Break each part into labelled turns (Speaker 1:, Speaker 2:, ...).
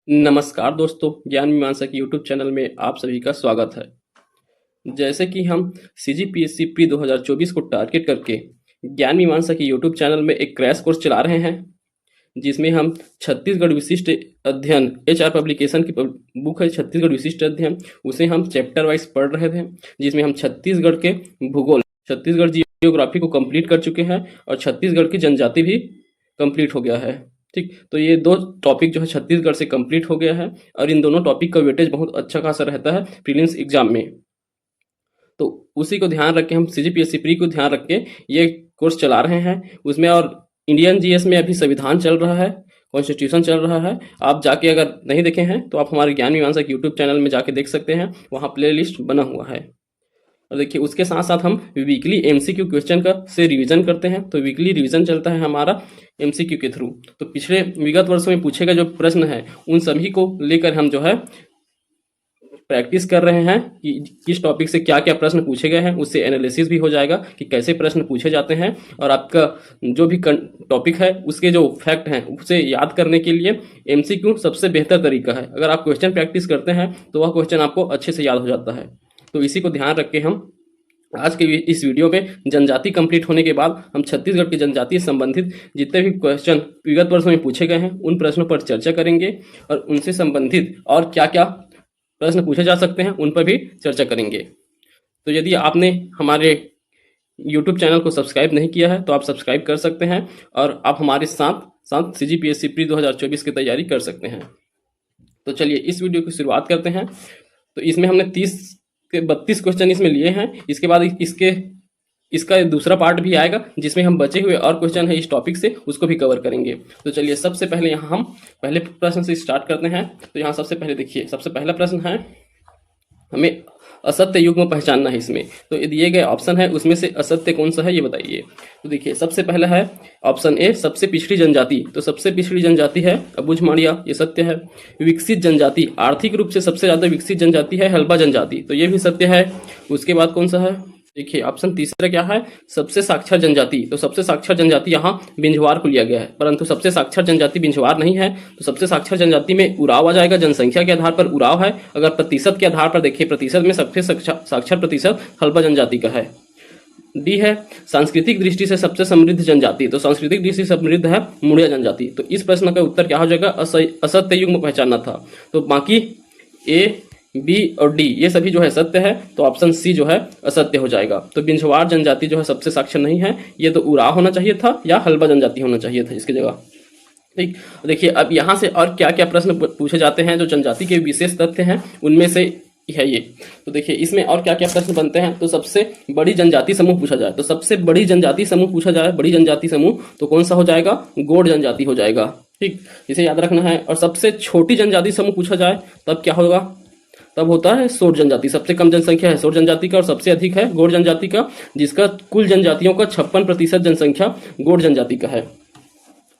Speaker 1: नमस्कार दोस्तों, ज्ञान मीमांसा की यूट्यूब चैनल में आप सभी का स्वागत है। जैसे कि हम सीजीपीएससी प्री 2024 को टारगेट करके ज्ञान मीमांसा की यूट्यूब चैनल में एक क्रैश कोर्स चला रहे हैं, जिसमें हम छत्तीसगढ़ विशिष्ट अध्ययन एचआर पब्लिकेशन की बुक है छत्तीसगढ़ विशिष्ट अध्ययन, उसे हम चैप्टर वाइज पढ़ रहे थे। जिसमें हम छत्तीसगढ़ के भूगोल, छत्तीसगढ़ जियोग्राफी को कंप्लीट कर चुके हैं और छत्तीसगढ़ की जनजाति भी कंप्लीट हो गया है। ठीक, तो ये दो टॉपिक जो है छत्तीसगढ़ से कंप्लीट हो गया है और इन दोनों टॉपिक का वेटेज बहुत अच्छा खासा रहता है प्रीलिम्स एग्जाम में। तो उसी को ध्यान रख के हम सीजीपीएससी प्री को ध्यान रख के ये कोर्स चला रहे हैं उसमें। और इंडियन जीएस में अभी संविधान चल रहा है, कॉन्स्टिट्यूशन चल रहा है। आप जाके अगर नहीं देखे हैं तो आप हमारे ज्ञान मीमांसा के यूट्यूब चैनल में जाके देख सकते हैं, वहाँ प्ले लिस्ट बना हुआ है। और देखिए, उसके साथ साथ हम वीकली एमसीक्यू क्वेश्चन का से रिवीजन करते हैं। तो वीकली रिवीजन चलता है हमारा एमसीक्यू के थ्रू। तो पिछले विगत वर्षों में पूछे गए जो प्रश्न है उन सभी को लेकर हम जो है प्रैक्टिस कर रहे हैं कि किस टॉपिक से क्या क्या प्रश्न पूछे गए हैं। उससे एनालिसिस भी हो जाएगा कि कैसे प्रश्न पूछे जाते हैं, और आपका जो भी टॉपिक है उसके जो फैक्ट हैं उसे याद करने के लिए एमसीक्यू सबसे बेहतर तरीका है। अगर आप क्वेश्चन प्रैक्टिस करते हैं तो वह क्वेश्चन आपको अच्छे से याद हो जाता है। तो इसी को ध्यान रख के हम आज के इस वीडियो में जनजाति कंप्लीट होने के बाद हम छत्तीसगढ़ की जनजाति से संबंधित जितने भी क्वेश्चन विगत वर्षों में पूछे गए हैं उन प्रश्नों पर चर्चा करेंगे, और उनसे संबंधित और क्या क्या प्रश्न पूछे जा सकते हैं उन पर भी चर्चा करेंगे। तो यदि आपने हमारे YouTube चैनल को सब्सक्राइब नहीं किया है तो आप सब्सक्राइब कर सकते हैं, और आप हमारे साथ साथ सीजीपीएससी प्री 2024 की तैयारी कर सकते हैं। तो चलिए इस वीडियो की शुरुआत करते हैं। तो इसमें हमने 32 क्वेश्चन इसमें लिए हैं। इसके बाद इसका दूसरा पार्ट भी आएगा जिसमें हम बचे हुए और क्वेश्चन है इस टॉपिक से उसको भी कवर करेंगे। तो चलिए सबसे पहले यहाँ हम पहले प्रश्न से स्टार्ट करते हैं। तो यहाँ सबसे पहले देखिए, सबसे पहला प्रश्न है, हमें असत्य युग्म पहचानना है। इसमें तो ये दिए गए ऑप्शन है उसमें से असत्य कौन सा है ये बताइए। तो देखिए सबसे पहला है ऑप्शन ए, सबसे पिछड़ी जनजाति। तो सबसे पिछड़ी जनजाति है अबुझ माड़िया, ये सत्य है। विकसित जनजाति, आर्थिक रूप से सबसे ज्यादा विकसित जनजाति है हल्बा जनजाति, तो ये भी सत्य है। उसके बाद कौन सा है, देखिए ऑप्शन तीसरा क्या है, सबसे साक्षर जनजाति। तो सबसे साक्षर जनजाति यहाँ बिंझवार को लिया गया है, परंतु सबसे साक्षर जनजाति बिंझवार नहीं है। तो सबसे साक्षर जनजाति में उराव आ जाएगा, जनसंख्या के आधार पर उराव है। अगर प्रतिशत के आधार पर देखिए, प्रतिशत में सबसे साक्षर प्रतिशत हल्बा जनजाति का है। डी है सांस्कृतिक दृष्टि से सबसे समृद्ध जनजाति। तो सांस्कृतिक दृष्टि से समृद्ध है मुड़िया जनजाति। तो इस प्रश्न का उत्तर क्या हो जाएगा, असत्य युग्म पहचानना था। तो बाकी ए, बी और डी ये सभी जो है सत्य है, तो ऑप्शन सी जो है असत्य हो जाएगा। तो बिंझवार जनजाति जो है सबसे साक्षर नहीं है, ये तो उराव होना चाहिए था या हल्बा जनजाति होना चाहिए था इसकी जगह। ठीक, देखिए अब यहाँ से और क्या क्या प्रश्न पूछे जाते हैं जो जनजाति के विशेष तथ्य हैं उनमें से है ये। तो देखिए इसमें और क्या क्या प्रश्न बनते हैं। तो सबसे बड़ी जनजाति समूह पूछा जाए, तो सबसे बड़ी जनजाति समूह पूछा जाए, बड़ी जनजाति समूह तो कौन सा हो जाएगा, गोंड जनजाति हो जाएगा। ठीक, इसे याद रखना है। और सबसे छोटी जनजाति समूह पूछा जाए तब क्या होगा, तब होता है सोर जनजाति। सबसे कम जनसंख्या है सोर जनजाति का और सबसे अधिक है गोंड जनजाति का, जिसका कुल जनजातियों का 56% जनसंख्या गोंड जनजाति का है।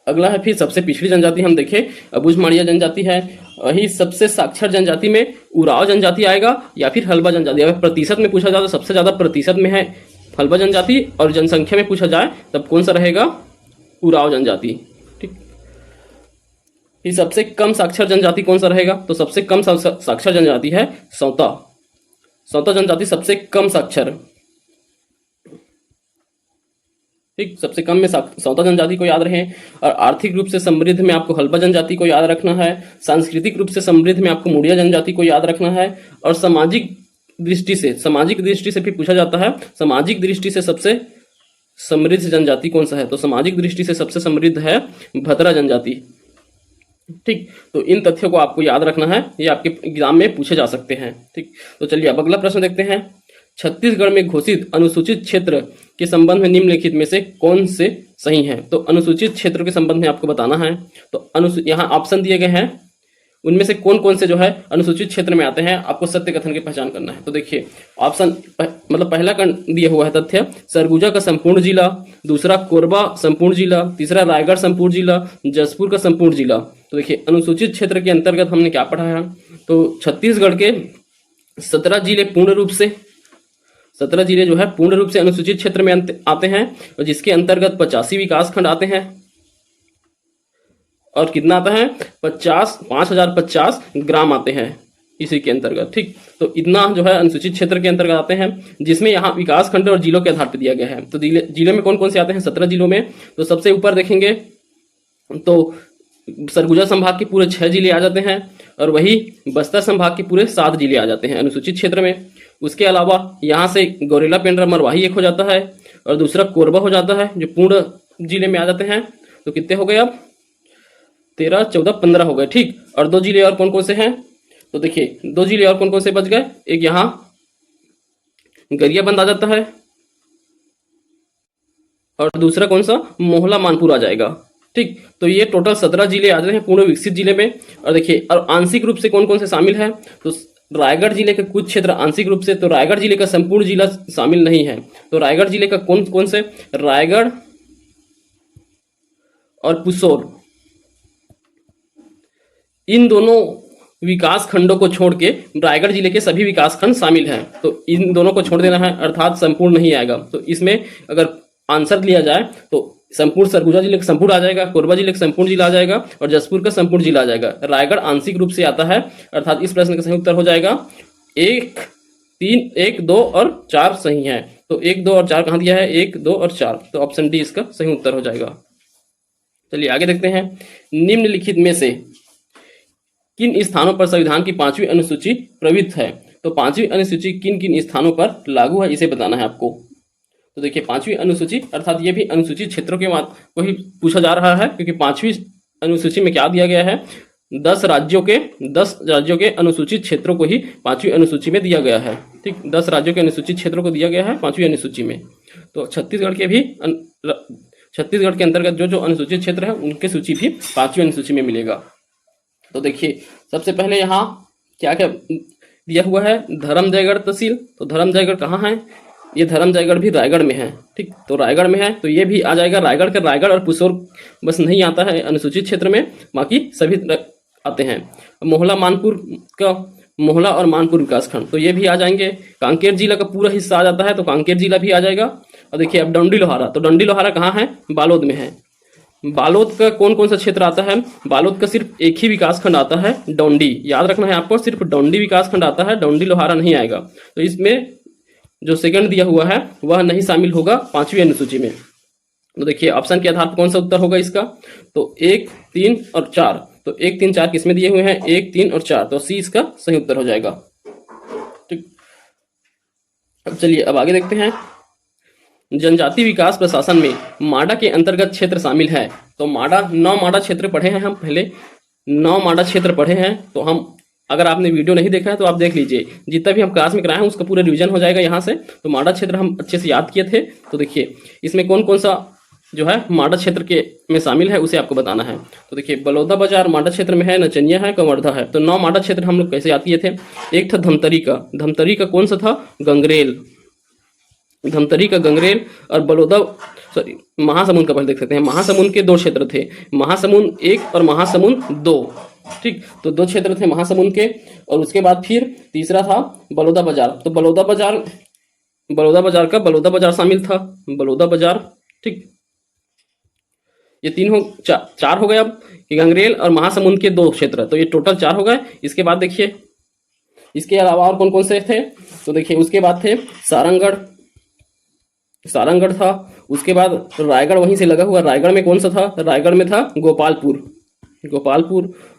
Speaker 1: अगला है फिर सबसे पिछड़ी जनजाति, हम देखें अबुझ माड़िया जनजाति है। वही सबसे साक्षर जनजाति में उराव जनजाति आएगा या फिर हल्बा जनजाति। अगर प्रतिशत में पूछा जाए तो सबसे ज्यादा प्रतिशत में है हल्बा जनजाति, और जनसंख्या में पूछा जाए तब कौन सा रहेगा, उराव जनजाति। फिर सबसे कम साक्षर जनजाति कौन सा रहेगा, तो सबसे कम साक्षर जनजाति है सौता। सौता जनजाति सबसे कम साक्षर। ठीक, सबसे कम में सौता जनजाति को याद रहे। और आर्थिक रूप से समृद्ध में आपको हल्बा जनजाति को याद रखना है। सांस्कृतिक रूप से समृद्ध में आपको मुड़िया जनजाति को याद रखना है। और सामाजिक दृष्टि से भी पूछा जाता है, सामाजिक दृष्टि से सबसे समृद्ध जनजाति कौन सा है, तो सामाजिक दृष्टि से सबसे समृद्ध है भतरा जनजाति। ठीक, तो इन तथ्यों को आपको याद रखना है, ये आपके एग्जाम में पूछे जा सकते हैं। ठीक, तो चलिए अब अगला प्रश्न देखते हैं। छत्तीसगढ़ में घोषित अनुसूचित क्षेत्र के संबंध में निम्नलिखित में से कौन से सही हैं। तो अनुसूचित क्षेत्र के संबंध में आपको बताना है। तो यहाँ ऑप्शन दिए गए हैं, उनमें से कौन कौन से जो है अनुसूचित क्षेत्र में आते हैं, आपको सत्य कथन की पहचान करना है। तो देखिए ऑप्शन मतलब पहला दिया हुआ है तथ्य, सरगुजा का संपूर्ण जिला, दूसरा कोरबा संपूर्ण जिला, तीसरा रायगढ़ संपूर्ण जिला, जसपुर का संपूर्ण जिला। तो देखिए अनुसूचित क्षेत्र के अंतर्गत हमने क्या पढ़ा है, तो छत्तीसगढ़ के 17 जिले पूर्ण रूप से 17 जिले जो है पूर्ण रूप से अनुसूचित क्षेत्र में आते हैं, और जिसके अंतर्गत 85 विकास खंड आते हैं। और कितना आता है 5050 ग्राम आते हैं इसी के अंतर्गत। ठीक, तो इतना जो है अनुसूचित क्षेत्र के अंतर्गत आते हैं, जिसमें यहाँ विकास खंड और जिलों के आधार पर दिया गया है। तो जिले में कौन कौन से आते हैं 17 जिलों में। तो सबसे ऊपर देखेंगे तो सरगुजा संभाग के पूरे 6 जिले आ जाते हैं और वही बस्तर संभाग के पूरे 7 जिले आ जाते हैं अनुसूचित क्षेत्र में। उसके अलावा यहाँ से गौरेला पेंड्रा मरवाही एक हो जाता है और दूसरा कोरबा हो जाता है जो पूर्ण जिले में आ जाते हैं। तो कितने हो गए अब 13 14 15 हो गए। ठीक, और 2 जिले और कौन कौन से हैं तो देखिए 2 जिले और कौन कौन से बच गए। एक यहाँ गरियाबंद आ जाता है और दूसरा कौन सा मोहला मानपुर आ जाएगा। ठीक, तो ये टोटल 17 जिले आ जाते हैं पूर्ण विकसित जिले में। और देखिए और आंशिक रूप से कौन कौन से शामिल है तो रायगढ़ जिले के कुछ क्षेत्र आंशिक रूप से, तो रायगढ़ जिले का संपूर्ण जिला शामिल नहीं है। तो रायगढ़ जिले का कौन कौन से रायगढ़ और पुसौर, इन दोनों विकास खंडों को छोड़ के रायगढ़ जिले के सभी विकास खंड शामिल हैं। तो इन दोनों को छोड़ देना है अर्थात संपूर्ण नहीं आएगा। तो इसमें अगर आंसर लिया जाए तो संपूर्ण सरगुजा जिले का संपूर्ण आ जाएगा, कोरबा जिले का संपूर्ण जिला आ जाएगा और जसपुर का संपूर्ण जिला आ जाएगा। रायगढ़ आंशिक रूप से आता है अर्थात इस प्रश्न का सही उत्तर हो जाएगा 1 3 1 2 और 4 सही है। तो 1 2 और 4 कहाँ दिया है 1 2 और 4, तो ऑप्शन डी इसका सही उत्तर हो जाएगा। चलिए आगे देखते हैं, निम्नलिखित में से किन स्थानों पर संविधान की 5वीं अनुसूची प्रवृत्त है। तो 5वीं अनुसूची किन किन स्थानों पर लागू है इसे बताना है आपको। तो देखिए 5वीं अनुसूची अर्थात ये भी अनुसूचित क्षेत्रों के को ही पूछा जा रहा है, क्योंकि 5वीं अनुसूची में क्या दिया गया है 10 राज्यों के अनुसूचित क्षेत्रों को ही 5वीं अनुसूची में दिया गया है। ठीक, 10 राज्यों के अनुसूचित क्षेत्रों को दिया गया है 5वीं अनुसूची में। तो छत्तीसगढ़ के अंतर्गत जो अनुसूचित क्षेत्र है उनकी सूची भी 5वीं अनुसूची में मिलेगा। तो देखिए सबसे पहले यहाँ क्या क्या दिया हुआ है, धर्मजयगढ़ तहसील। तो धर्मजयगढ़ कहाँ है, ये धर्मजयगढ़ भी रायगढ़ में है। ठीक, तो रायगढ़ में है तो ये भी आ जाएगा। रायगढ़ और पुसौर बस नहीं आता है अनुसूचित क्षेत्र में, बाकी सभी आते हैं। मोहला और मानपुर विकासखंड तो ये भी आ जाएंगे। कांकेर जिला का पूरा हिस्सा आ जाता है तो कांकेर जिला भी आ जाएगा। और देखिए अब डंडी लोहारा, तो डंडी लोहारा कहाँ है, बालोद में है। बालोद का कौन कौन सा क्षेत्र आता है, बालोद का सिर्फ एक ही विकासखंड आता है डोंडी, याद रखना है आपको, सिर्फ डोंडी विकासखंड आता है, डोंडी लोहारा नहीं आएगा। तो इसमें जो सेकंड दिया हुआ है वह नहीं शामिल होगा 5वीं अनुसूची में। तो देखिए ऑप्शन के आधार पर कौन सा उत्तर होगा इसका, तो 1 3 और 4। तो 1 3 4 किसमें दिए हुए हैं 1 3 और 4, तो सी इसका सही उत्तर हो जाएगा। ठीक, अब चलिए अब आगे देखते हैं, जनजाति विकास प्रशासन में माडा के अंतर्गत क्षेत्र शामिल है। तो 9 माडा क्षेत्र पढ़े हैं हम, पहले 9 माडा क्षेत्र पढ़े हैं। तो हम अगर आपने वीडियो नहीं देखा है तो आप देख लीजिए, जितना भी हम क्लास में कराए हैं उसका पूरा रिवीजन हो जाएगा यहाँ से। तो माडा क्षेत्र हम अच्छे से याद किए थे। तो देखिए इसमें कौन कौन सा जो है माडा क्षेत्र के में शामिल है उसे आपको बताना है। तो देखिए बलौदा बाजार माडा क्षेत्र में है, नचनिया है, कवर्धा है। तो 9 माडा क्षेत्र हम लोग कैसे याद किए थे, एक था धमतरी का कौन सा था गंगरेल, धमतरी का गंगरेल और महासमुंद का पहले देख सकते हैं। महासमुंद के 2 क्षेत्र थे, महासमुंद 1 और महासमुंद 2। ठीक, तो 2 क्षेत्र थे महासमुंद के। और उसके बाद फिर तीसरा था बलौदा बाजार। तो बलौदा बाजार का बलौदा बाजार शामिल था, बलौदा बाजार। ठीक, ये 4 हो गए। अब गंगरेल और महासमुंद के 2 क्षेत्र, तो ये टोटल 4 हो गए। इसके बाद देखिए इसके अलावा और कौन कौन से थे, तो देखिए उसके बाद थे सारंगढ़ था। उसके बाद रायगढ़ वहीं से लगा हुआ, रायगढ़ में कौन सा था, रायगढ़ में था गोपालपुर।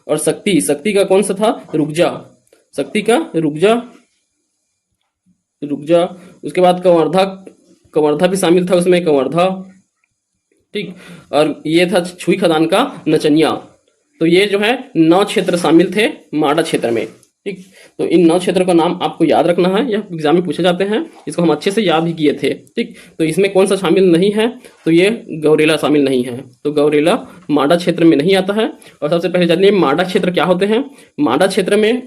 Speaker 1: और शक्ति का कौन सा था रुकजा, रुकजा। उसके बाद कंवर्धा भी शामिल था उसमें, कंवर्धा। ठीक, और ये था छुई खदान का नचनिया। तो ये जो है 9 क्षेत्र शामिल थे माडा क्षेत्र में। ठीक, तो इन 9 क्षेत्रों का नाम आपको याद रखना है, यह एग्जाम में पूछे जाते हैं, इसको हम अच्छे से याद भी किए थे। ठीक, तो इसमें कौन सा शामिल नहीं है, तो ये गौरेला शामिल नहीं है। तो गौरेला माडा क्षेत्र में नहीं आता है। और सबसे पहले जानिए माडा क्षेत्र क्या होते हैं। माडा क्षेत्र में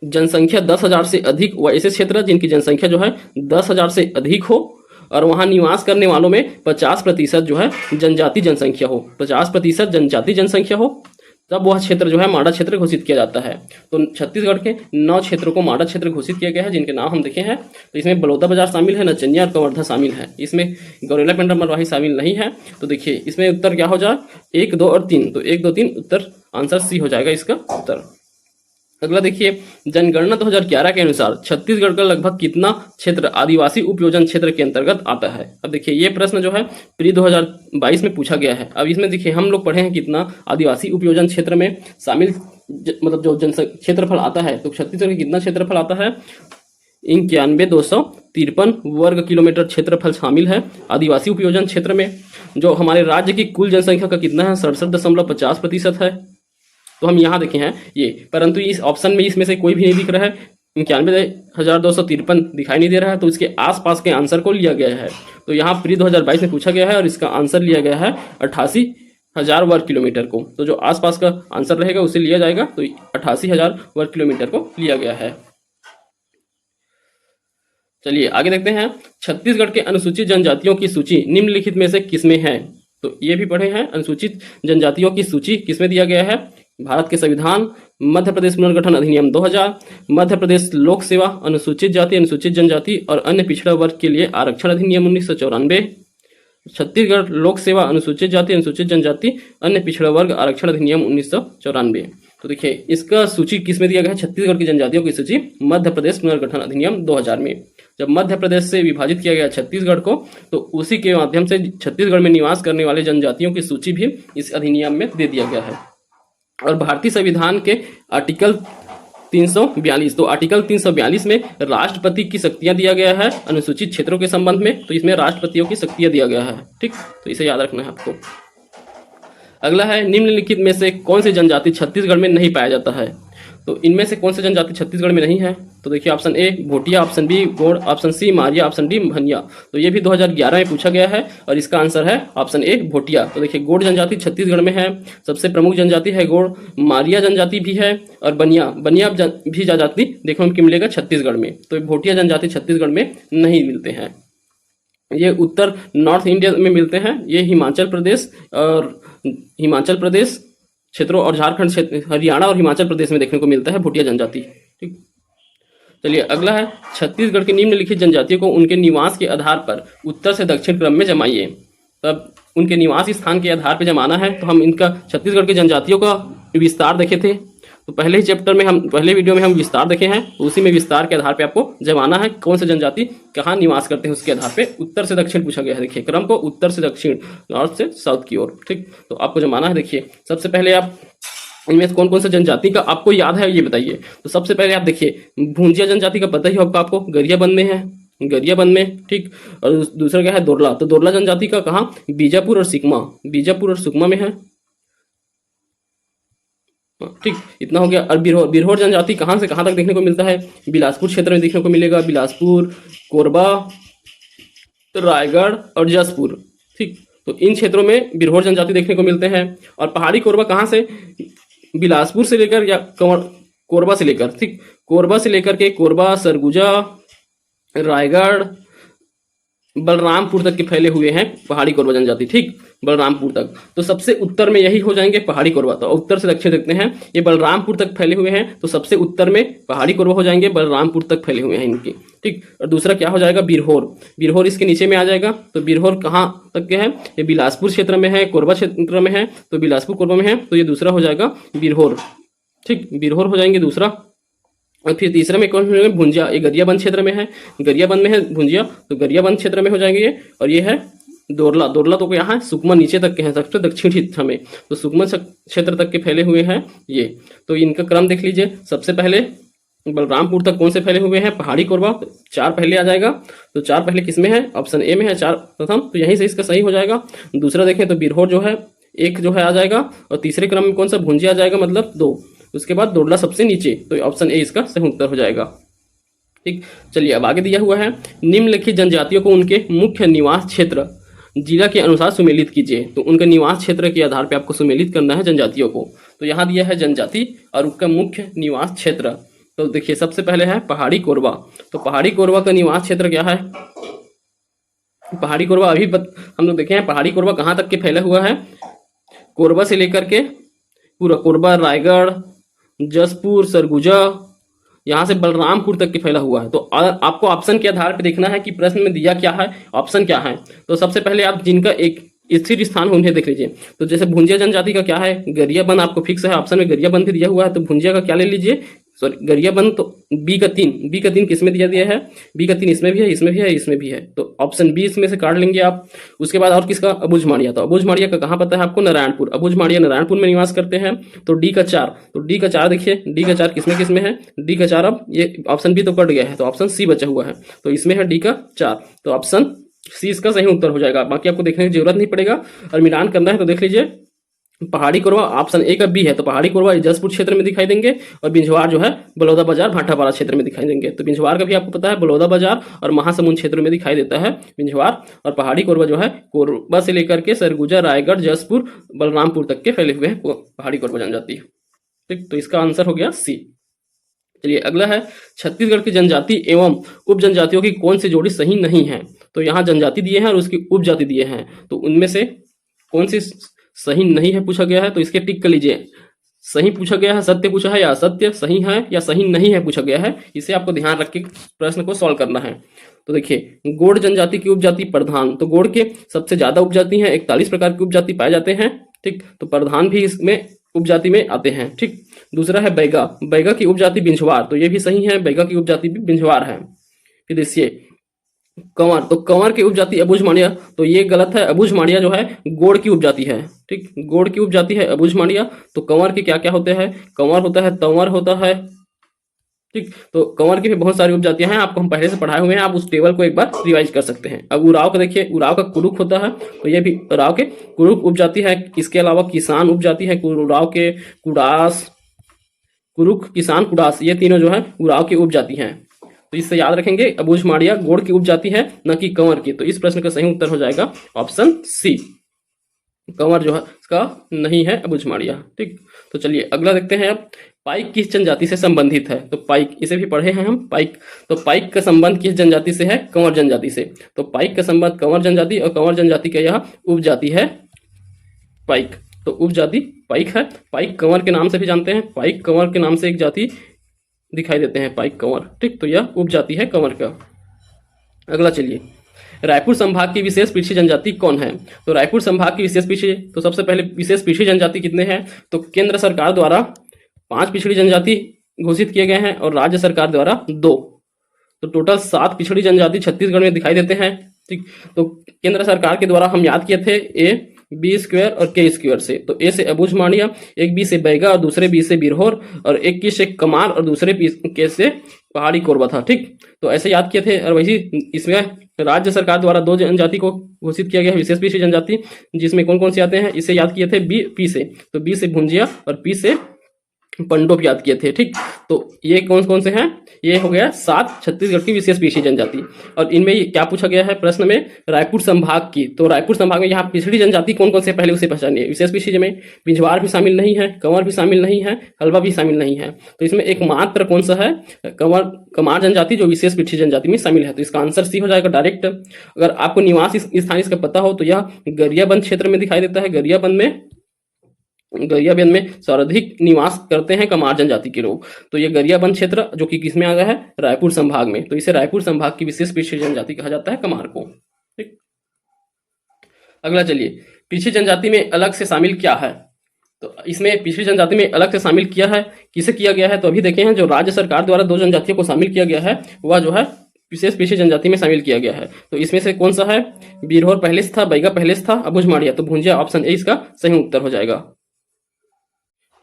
Speaker 1: जनसंख्या 10,000 से अधिक, व ऐसे क्षेत्र जिनकी जनसंख्या जो है 10,000 से अधिक हो और वहां निवास करने वालों में 50% जो है जनजाति जनसंख्या हो, 50% जनजाति जनसंख्या हो। तब वह क्षेत्र जो है माडा क्षेत्र घोषित किया जाता है। तो छत्तीसगढ़ के 9 क्षेत्रों को माडा क्षेत्र घोषित किया गया है, जिनके नाम हम देखे हैं। तो इसमें बलौदाबाजार शामिल है, नचनिया और कवर्धा शामिल है। इसमें गौरेला पेंड्रा मरवाही शामिल नहीं है। तो देखिए इसमें उत्तर क्या हो जाए, 1, 2 और 3। तो 1, 2, 3 उत्तर आंसर सी हो जाएगा इसका उत्तर। अगला देखिए, जनगणना 2011 के अनुसार छत्तीसगढ़ का लगभग कितना क्षेत्र आदिवासी उपयोजन क्षेत्र के अंतर्गत आता है। अब देखिए ये प्रश्न जो है प्री 2022 में पूछा गया है। अब इसमें देखिए हम लोग पढ़े हैं कितना आदिवासी उपयोजन क्षेत्र में शामिल मतलब जो जनसंख्या क्षेत्रफल आता है। तो छत्तीसगढ़ में कितना क्षेत्रफल आता है, 91,253 वर्ग किलोमीटर क्षेत्रफल शामिल है आदिवासी उपयोजन क्षेत्र में। जो हमारे राज्य की कुल जनसंख्या का कितना है, 67.50% है। तो हम यहाँ देखे हैं ये, परंतु इस ऑप्शन में इसमें से कोई भी नहीं दिख रहा है, 91,253 दिखाई नहीं दे रहा है। तो इसके आसपास के आंसर को लिया गया है। तो यहाँ प्री 2022 में पूछा गया है और इसका आंसर लिया गया है 88,000 वर्ग किलोमीटर को। तो जो आसपास का आंसर रहेगा उसे लिया जाएगा। तो 88,000 वर्ग किलोमीटर को लिया गया है। चलिए आगे देखते हैं, छत्तीसगढ़ के अनुसूचित जनजातियों की सूची निम्नलिखित में से किसमें है। तो ये भी पढ़े हैं, अनुसूचित जनजातियों की सूची किसमें दिया गया है, भारत के संविधान, मध्य प्रदेश पुनर्गठन अधिनियम 2000, मध्य प्रदेश लोक सेवा, अनुसूचित जाति अनुसूचित जनजाति और अन्य पिछड़ा वर्ग के लिए आरक्षण अधिनियम 1994, छत्तीसगढ़ लोक सेवा अनुसूचित जाति अनुसूचित जनजाति अन्य पिछड़ा वर्ग आरक्षण अधिनियम 1994। तो देखिए इसका सूची किसमें दिया गया है, छत्तीसगढ़ की जनजातियों की सूची मध्य प्रदेश पुनर्गठन अधिनियम 2000 में। जब मध्य प्रदेश से विभाजित किया गया छत्तीसगढ़ को, तो उसी के माध्यम से छत्तीसगढ़ में निवास करने वाले जनजातियों की सूची भी इस अधिनियम में दे दिया गया है। और भारतीय संविधान के आर्टिकल 342, तो आर्टिकल 342 में राष्ट्रपति की शक्तियां दिया गया है अनुसूचित क्षेत्रों के संबंध में। तो इसमें राष्ट्रपतियों की शक्तियां दिया गया है, ठीक। तो इसे याद रखना है आपको। अगला है, निम्नलिखित में से कौन सी जनजाति छत्तीसगढ़ में नहीं पाया जाता है। तो इनमें से कौन सी जनजाति छत्तीसगढ़ में नहीं है। तो देखिए option A Bhotia, option B Gond, option C Maria, option D Bhania. तो ये भी 2011 में पूछा गया है और इसका आंसर है ऑप्शन ए भोटिया। तो देखिए गोंड जनजाति छत्तीसगढ़ में है, सबसे प्रमुख जनजाति है गोंड, मारिया जनजाति भी है और बनिया भी जनजाति देखने को मिलेगा छत्तीसगढ़ में। तो भोटिया जनजाति छत्तीसगढ़ में नहीं मिलते हैं। ये उत्तर नॉर्थ इंडिया में मिलते हैं। ये हिमाचल प्रदेश क्षेत्रों और झारखंड क्षेत्र, हरियाणा और हिमाचल प्रदेश में देखने को मिलता है भोटिया जनजाति, ठीक। चलिए अगला है, छत्तीसगढ़ की निम्नलिखित जनजातियों को उनके निवास के आधार पर उत्तर से दक्षिण क्रम में जमाइए। तब उनके निवास स्थान के आधार पर जमाना है। तो हम इनका छत्तीसगढ़ की जनजातियों का विस्तार देखे थे। तो पहले ही चैप्टर में पहले वीडियो में हम विस्तार देखे हैं। उसी में विस्तार के आधार पे आपको जमाना है कौन से जनजाति कहाँ निवास करते हैं, उसके आधार पे उत्तर से दक्षिण पूछा गया है। देखिए क्रम को उत्तर से दक्षिण, नॉर्थ से साउथ की ओर, ठीक। तो आपको जमाना है। देखिए सबसे पहले आप इनमें से कौन कौन सा जनजाति का आपको याद है ये बताइए। तो सबसे पहले आप देखिए भूंजिया जनजाति का पता ही होगा आपको, गरियाबंद में है, गरियाबंद में, ठीक। और दूसरा क्या है, दोरला। तो दोरला जनजाति का कहाँ, बीजापुर और सुकमा में है, ठीक। इतना हो गया। और बिरहोर जनजाति कहां से कहां तक देखने को मिलता है, बिलासपुर क्षेत्र में देखने को मिलेगा, बिलासपुर, कोरबा, रायगढ़ और जसपुर, ठीक। तो इन क्षेत्रों में बिरहोर जनजाति देखने को मिलते हैं। और पहाड़ी कोरबा कहां से, बिलासपुर से लेकर या कोरबा से लेकर, ठीक, कोरबा से लेकर के कोरबा, सरगुजा, रायगढ़, बलरामपुर तक के फैले हुए हैं पहाड़ी कोरबा जनजाति, ठीक, बलरामपुर तक। तो सबसे उत्तर में यही हो जाएंगे पहाड़ी कोरबा। तो उत्तर से दक्षिण देखते हैं, ये बलरामपुर तक फैले हुए हैं। तो सबसे उत्तर में पहाड़ी कोरबा हो जाएंगे, बलरामपुर तक फैले हुए हैं इनकी, ठीक। और दूसरा क्या हो जाएगा, बिरहोर इसके नीचे में आ जाएगा। तो बिरहोर कहाँ तक के हैं, ये बिलासपुर क्षेत्र में है, कोरबा क्षेत्र में है। तो बिलासपुर कोरबा में है, तो ये दूसरा हो जाएगा बिरहोर, ठीक, बिरहोर हो जाएंगे दूसरा। और फिर तीसरे में कौन हो, भुंजिया, ये गरियाबंद क्षेत्र में है, गरियाबंद में है भुंजिया, तो गरियाबंद क्षेत्र में हो जाएंगे ये। और ये है दोरला तो यहाँ सुकमा नीचे तक के हैं, सबसे दक्षिण हिस्सा में। तो सुकमा क्षेत्र तक के फैले हुए हैं ये। तो इनका क्रम देख लीजिए, सबसे पहले बलरामपुर तक कौन से फैले हुए हैं, पहाड़ी कोरबा, 4 पहले आ जाएगा। तो 4 पहले किसमें है, ऑप्शन ए में है 4 प्रथम, तो यहीं से इसका सही हो जाएगा। दूसरा देखें तो बिरहोर जो है 1 जो है आ जाएगा। और तीसरे क्रम में कौन सा, भुंजिया आ जाएगा, मतलब 2। उसके बाद दोरला सबसे नीचे, तो ऑप्शन ए इसका सही उत्तर हो जाएगा, ठीक। चलिए अब आगे दिया हुआ है, निम्नलिखित जनजातियों को उनके मुख्य निवास क्षेत्र जिला के अनुसार सुमेलित कीजिए। तो उनके निवास क्षेत्र के आधार पर आपको सुमेलित करना है जनजातियों को। तो यहाँ दिया है जनजाति और उनका मुख्य निवास क्षेत्र। तो देखिए सबसे पहले है पहाड़ी कोरबा। तो पहाड़ी कोरबा का निवास क्षेत्र क्या है, पहाड़ी कोरबा अभी हम लोग देखे हैं, पहाड़ी कोरबा कहाँ तक के फैला हुआ है, कोरबा से लेकर के पूरा कोरबा, रायगढ़, जसपुर, सरगुजा, यहाँ से बलरामपुर तक के फैला हुआ है। तो आपको ऑप्शन के आधार पर देखना है कि प्रश्न में दिया क्या है, ऑप्शन क्या है। तो सबसे पहले आप जिनका एक स्थिर स्थान हो उन्हें देख लीजिए। तो जैसे भुंजिया जनजाति का क्या है, गरियाबंद आपको फिक्स है, ऑप्शन में गरियाबंद भी दिया हुआ है। तो भुंजिया का क्या ले लीजिए, सॉरी गरियाबंद, तो बी का 3 किसमें दिया है, बी का 3 इसमें भी है, इसमें भी है, इसमें भी है। तो ऑप्शन बी इसमें से काट लेंगे आप। उसके बाद और किसका, अबुझमाड़िया। तो अबुझमाड़िया का कहाँ पता है आपको, नारायणपुर। अबुझमाड़िया नारायणपुर में निवास करते हैं। तो डी का 4, तो डी का 4 देखिए, डी का 4 किसमें किसमें है, डी का 4, अब ये ऑप्शन बी तो कट गया है, तो ऑप्शन सी बचा हुआ है। तो इसमें है डी का 4, तो ऑप्शन सी इसका सही उत्तर हो जाएगा। बाकी आपको देखने की जरूरत नहीं पड़ेगा, और मिलान करना है तो देख लीजिए। पहाड़ी कोरबा ऑप्शन ए का बी है, तो पहाड़ी कोरबा जसपुर क्षेत्र में दिखाई देंगे, और बिंझवार जो है बलौदा बाजार, भाटापारा क्षेत्र में दिखाई देंगे। तो बिंझवार का भी आपको पता है बलौदा बाजार और महासमुंद क्षेत्र में दिखाई देता है बिंझवार, और पहाड़ी कोरबा जो है कोरबा से लेकर के सरगुजा, रायगढ़, जसपुर, बलरामपुर तक के फैले हुए हैं पहाड़ी कोरबा जनजाति। ठीक, तो इसका आंसर हो गया सी। चलिए अगला है, छत्तीसगढ़ की जनजाति एवं उप जनजातियों की कौन सी जोड़ी सही नहीं है। तो यहाँ जनजाति दिए हैं और उसकी उपजाति दिए हैं, तो उनमें से कौन सी सही नहीं है पूछा गया है। तो इसके टिक कर लीजिए, सही पूछा गया है, सत्य पूछा है या असत्य, सही है या सही नहीं है पूछा गया है। इसे आपको ध्यान रख के प्रश्न को सॉल्व करना है। तो देखिए, गोंड जनजाति की उपजाति प्रधान, तो गोंड के सबसे ज्यादा उपजाति हैं, 41 प्रकार की उपजाति पाए जाते हैं। ठीक, तो प्रधान भी इसमें उपजाति में आते हैं। ठीक, दूसरा है बैगा, बैगा की उपजाति बिंझवार, तो ये भी सही है, बैगा की उपजाति भी बिंझवार है। फिर देखिए कंवर, तो कंवर की उपजाति अबुझमाड़िया, तो ये गलत है, अबुझमाड़िया जो है गोड़ की उपजाति है। ठीक, गोड़ की उपजाति है अबुझमाड़िया। तो कंवर के क्या क्या होते हैं, कंवर होता है, तंवर होता है। ठीक, तो कंवर की भी बहुत सारी उपजातियां हैं, आपको हम पहले से पढ़ाए हुए हैं, आप उस टेबल को एक बार रिवाइज कर सकते हैं। अब उराव का देखिए, उराव का कुरुक होता है, तो ये भी उराव के कुरुक उपजाति है। इसके अलावा किसान उपजाति है, उराव के कुडास, कुरुक, किसान, कुडास, ये तीनों जो है उराव की उपजाति हैं। तो इससे याद रखेंगे, अबुझमाड़िया गोड़ की उपजाति है, न कि कंवर की। तो इस प्रश्न का सही उत्तर हो जाएगा ऑप्शन सी, कंवर जो है इसका नहीं है, अबुझमाड़िया। ठीक, तो चलिए अगला देखते हैं। अब पाइक किस जनजाति से संबंधित है। तो पाइक, इसे भी पढ़े हैं हम, पाइक। तो पाइक का संबंध किस जनजाति से है, कंवर जनजाति से। तो पाइक का संबंध कंवर जनजाति, और कंवर जनजाति का यह उपजाति है पाइक। तो उपजाति पाइक है। पाइक कंवर के नाम से भी जानते हैं, पाइक कंवर के नाम से एक जाति दिखाई देते हैं, पाइक कंवर। ठीक, तो यह उपजाति है कंवर का। अगला चलिए, रायपुर संभाग की विशेष पीछी जनजाति कौन है। तो रायपुर संभाग की विशेष पीछी, तो सबसे पहले विशेष पीछी जनजाति कितने हैं। तो केंद्र सरकार द्वारा 5 पिछड़ी जनजाति घोषित किए गए हैं, और राज्य सरकार द्वारा 2। तो टोटल 7 पिछड़ी जनजाति छत्तीसगढ़ में दिखाई देते हैं। ठीक, तो केंद्र सरकार के द्वारा हम याद किए थे ए बी स्क्वायर और के स्क्वायर से। तो ए से अबुझमाड़िया, एक बी से बैगा और दूसरे बी से बिरहोर, और एक की से कमार और दूसरे के से पहाड़ी कोरबा था। ठीक, तो ऐसे याद किए थे। और वैसे इसमें राज्य सरकार द्वारा 2 जनजाति को घोषित किया गया है, विशेष पीछी जनजाति, जिसमें कौन कौन से आते हैं, इसे याद किए थे बी पी से। तो बी से भुंजिया और पी से पंडोप याद किए थे। ठीक, तो ये कौन कौन से हैं, ये हो गया 7 छत्तीसगढ़ की विशेष पीछी जनजाति। और इनमें क्या पूछा गया है प्रश्न में, रायपुर संभाग की। तो रायपुर संभाग में यहाँ पिछड़ी जनजाति कौन कौन से, पहले उसे पहचानिए। विशेष पीछी में बिंझवार भी शामिल नहीं है, कंवर भी शामिल नहीं है, हलवा भी शामिल नहीं है। तो इसमें एकमात्र कौन सा है, कमार जनजाति, जो विशेष पीछी जनजाति में शामिल है। तो इसका आंसर सी हो जाएगा डायरेक्ट। अगर आपको निवास स्थान इसका पता हो तो यह गरियाबंद क्षेत्र में दिखाई देता है। गरियाबंद में सर्वाधिक निवास करते हैं कमार जनजाति के लोग। तो ये गरियाबंद क्षेत्र जो कि किसमें आ गया है, रायपुर संभाग में। तो इसे रायपुर संभाग की विशेष पीछी जनजाति कहा जाता है, कमार को। ठीक, अगला चलिए, पीछी जनजाति में अलग से शामिल क्या है। तो इसमें पिछड़ी जनजाति में अलग से शामिल किया है, किसे किया गया है। तो अभी देखे हैं, जो राज्य सरकार द्वारा 2 जनजातियों को शामिल किया गया है, वह जो है विशेष पीछी जनजाति में शामिल किया गया है। तो इसमें से कौन सा है, बिरहोर पहले से था, बैगा पहले से था, अबुझमाड़िया। तो भुंजिया ऑप्शन ए इसका सही उत्तर हो जाएगा।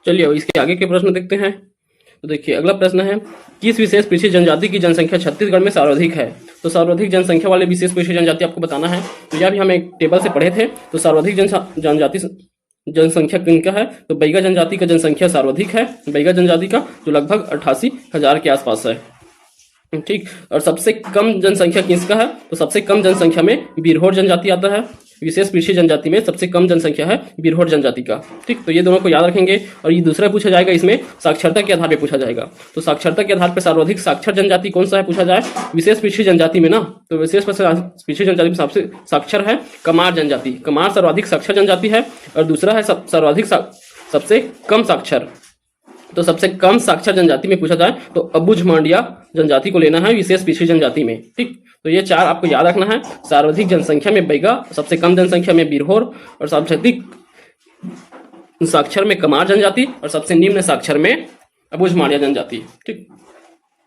Speaker 1: चलिए अब इसके आगे के प्रश्न देखते हैं। तो देखिए अगला प्रश्न है, किस विशेष पीछी जनजाति की जनसंख्या छत्तीसगढ़ में सर्वाधिक है। तो सर्वाधिक जनसंख्या वाले विशेष पीछी जनजाति आपको बताना है। तो यह भी हम एक टेबल से पढ़े थे। तो सर्वाधिक जनजाति जनसंख्या किनका है, तो बैगा जनजाति का जनसंख्या सर्वाधिक है, बैगा जनजाति का, जो लगभग 88,000 के आसपास है। ठीक, और सबसे कम जनसंख्या किसका है, तो सबसे कम जनसंख्या में बिरहोर जनजाति आता है। विशेष पीछी जनजाति में सबसे कम जनसंख्या है बिरहोर जनजाति का। ठीक, तो ये दोनों को याद रखेंगे। और ये दूसरा पूछा जाएगा, इसमें साक्षरता के आधार पर पूछा जाएगा। तो साक्षरता के आधार पर सर्वाधिक साक्षर जनजाति कौन सा है पूछा जाए, विशेष पीछी जनजाति में ना, तो विशेष पीछी जनजाति में सबसे साक्षर है कमार जनजाति। कमार सर्वाधिक साक्षर जनजाति है। और दूसरा है सर्वाधिक सबसे कम साक्षर। तो सबसे कम साक्षर जनजाति में पूछा जाए तो अबुझ मांडिया जनजाति को लेना है विशेष पिछड़ी जनजाति में। ठीक, तो ये चार आपको याद रखना है। सर्वाधिक जनसंख्या में बैगा, सबसे कम जनसंख्या में बिरहोर, और सबसे अधिक साक्षर में कमार जनजाति, और सबसे निम्न साक्षर में अबुझ मांडिया जनजाति। ठीक,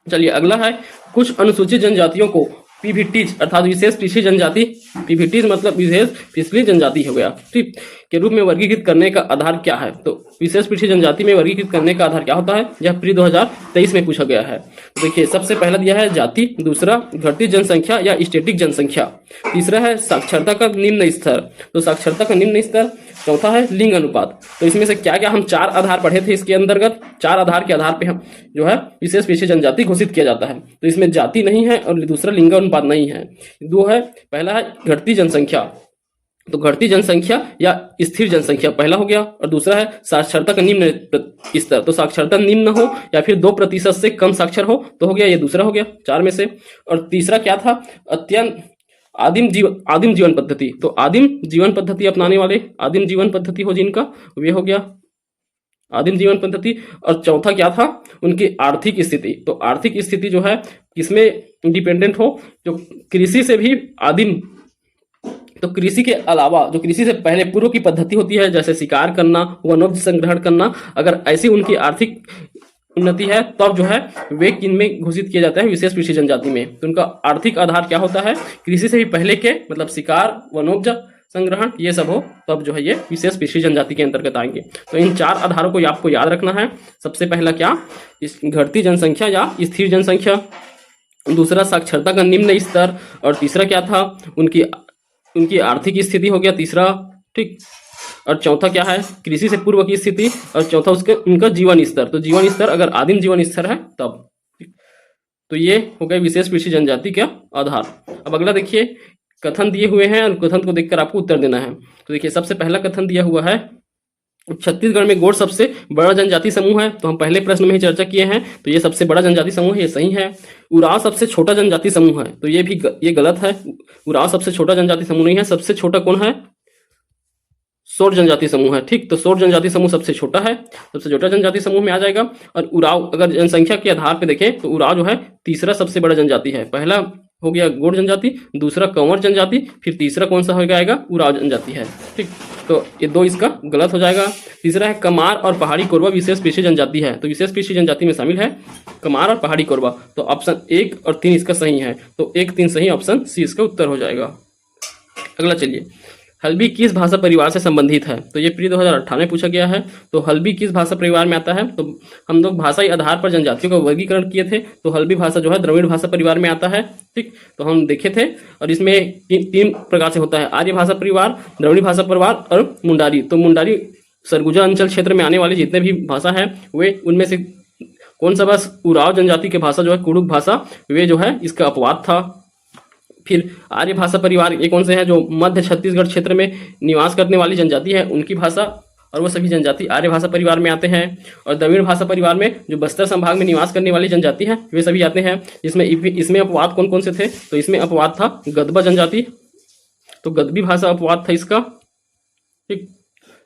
Speaker 1: चलिए अगला है कुछ अनुसूचित जनजातियों को पीवीटीज अर्थात विशेष पिछड़ी जनजाति, पीवीटीज मतलब विशेष पिछड़ी जनजाति हो गया, ठीक, के रूप में वर्गीकृत करने का आधार क्या है। तो विशेष पिछड़ी जनजाति में वर्गीकृत करने का आधार क्या होता है, यह प्री 2023 में पूछा गया है। तो देखिए सबसे पहला दिया है जाति, दूसरा घटती जनसंख्या या स्टेटिक जनसंख्या, तीसरा है साक्षरता का निम्न स्तर, तो साक्षरता का निम्न स्तर, चौथा है लिंग अनुपात। तो इसमें से क्या क्या हम चार आधार पढ़े थे इसके अंतर्गत, चार आधार के आधार पे हम जो है विशेष पिछड़ी जनजाति घोषित किया जाता है। तो इसमें जाति नहीं है और दूसरा लिंग अनुपात नहीं है। दो है, पहला है घटती जनसंख्या, तो घटती जनसंख्या या स्थिर जनसंख्या पहला हो गया, और दूसरा है साक्षरता का निम्न स्तर, तो साक्षरता निम्न हो या फिर 2% से कम साक्षर हो तो हो गया, ये दूसरा हो गया चार में से। और तीसरा क्या था, अत्यंत आदिम जीवन पद्धति, तो आदिम जीवन पद्धति अपनाने वाले, आदिम जीवन पद्धति हो जिनका, वे हो गया आदिम जीवन पद्धति। और चौथा क्या था, उनकी आर्थिक स्थिति, तो आर्थिक स्थिति जो है किसमें इंडिपेंडेंट हो, जो कृषि से भी आदिम, तो कृषि के अलावा जो कृषि से पहले पूर्व की पद्धति होती है जैसे शिकार करना, वनोपज संग्रहण करना, अगर ऐसी उनकी आर्थिक उन्नति है तब जो है वे किन में घोषित किया जाता है, विशेष पिछड़ी जनजाति में। तो उनका आर्थिक आधार क्या होता है, कृषि से भी पहले के मतलब शिकार, वनोपज संग्रहण, ये सब हो तब जो है ये विशेष पिछड़ी जनजाति के अंतर्गत आएंगे। तो इन चार आधारों को आपको याद रखना है। सबसे पहला क्या, घटती जनसंख्या या स्थिर जनसंख्या, दूसरा साक्षरता का निम्न स्तर, और तीसरा क्या था, उनकी आर्थिक स्थिति हो गया तीसरा, ठीक, और चौथा क्या है, कृषि से पूर्व की स्थिति, और चौथा उसके उनका जीवन स्तर, तो जीवन स्तर अगर आदिम जीवन स्तर है तब। तो ये हो गए विशेष पिछड़ी जनजाति का आधार। अब अगला देखिए, कथन दिए हुए हैं और कथन को देखकर आपको उत्तर देना है। तो देखिए सबसे पहला कथन दिया हुआ है, छत्तीसगढ़ में गोंड सबसे बड़ा जनजाति समूह है, तो हम पहले प्रश्न में ही चर्चा किए हैं, तो ये सबसे बड़ा जनजाति समूह है, ये सही है। उराव सबसे छोटा जनजाति समूह है, तो ये गलत है, उराव सबसे छोटा जनजाति समूह नहीं है। सबसे छोटा कौन है, सोर जनजाति समूह है, ठीक, तो सोर जनजाति समूह सबसे छोटा है, सबसे छोटा जनजाति समूह में आ जाएगा। और उराव अगर जनसंख्या के आधार पे देखें तो उराव जो है तीसरा सबसे बड़ा जनजाति है, पहला हो गया गोंड जनजाति, दूसरा कंवर जनजाति, फिर तीसरा कौन सा हो जाएगा, उराव जनजाति है, ठीक, तो ये दो इसका गलत हो जाएगा। तीसरा है कमार और पहाड़ी कोरबा विशेष पिछड़ी जनजाति है, तो विशेष पिछड़ी जनजाति में शामिल है कमार और पहाड़ी कोरबा, तो ऑप्शन 1 और 3 इसका सही है, तो 1, 3 सही, ऑप्शन सी इसका उत्तर हो जाएगा। अगला चलिए, हल्बी किस भाषा परिवार से संबंधित है, तो ये प्री 2018 में पूछा गया है। तो हल्बी किस भाषा परिवार में आता है, तो हम लोग भाषाई आधार पर जनजातियों का वर्गीकरण किए थे, तो हल्बी भाषा जो है द्रविड़ भाषा परिवार में आता है, ठीक, तो हम देखे थे। और इसमें तीन प्रकार से होता है, आर्य भाषा परिवार, द्रविड़ भाषा परिवार और मुंडारी। तो मुंडारी सरगुजा अंचल क्षेत्र में आने वाली जितने भी भाषा है वे उनमें से कौन सा, बस उराव जनजाति की भाषा जो है कुड़ुक भाषा, वे जो है इसका अपवाद था। फिर आर्य भाषा परिवार ये कौन से हैं, जो मध्य छत्तीसगढ़ क्षेत्र में निवास करने वाली जनजाति है उनकी भाषा, और वो सभी जनजाति आर्य भाषा परिवार में आते हैं। और द्रविड़ भाषा परिवार में जो बस्तर संभाग में निवास करने वाली जनजाति है वे सभी आते हैं, जिसमें इसमें अपवाद कौन कौन से थे, तो इसमें अपवाद था गदबा जनजाति, तो गदबी भाषा अपवाद था इसका, ठीक,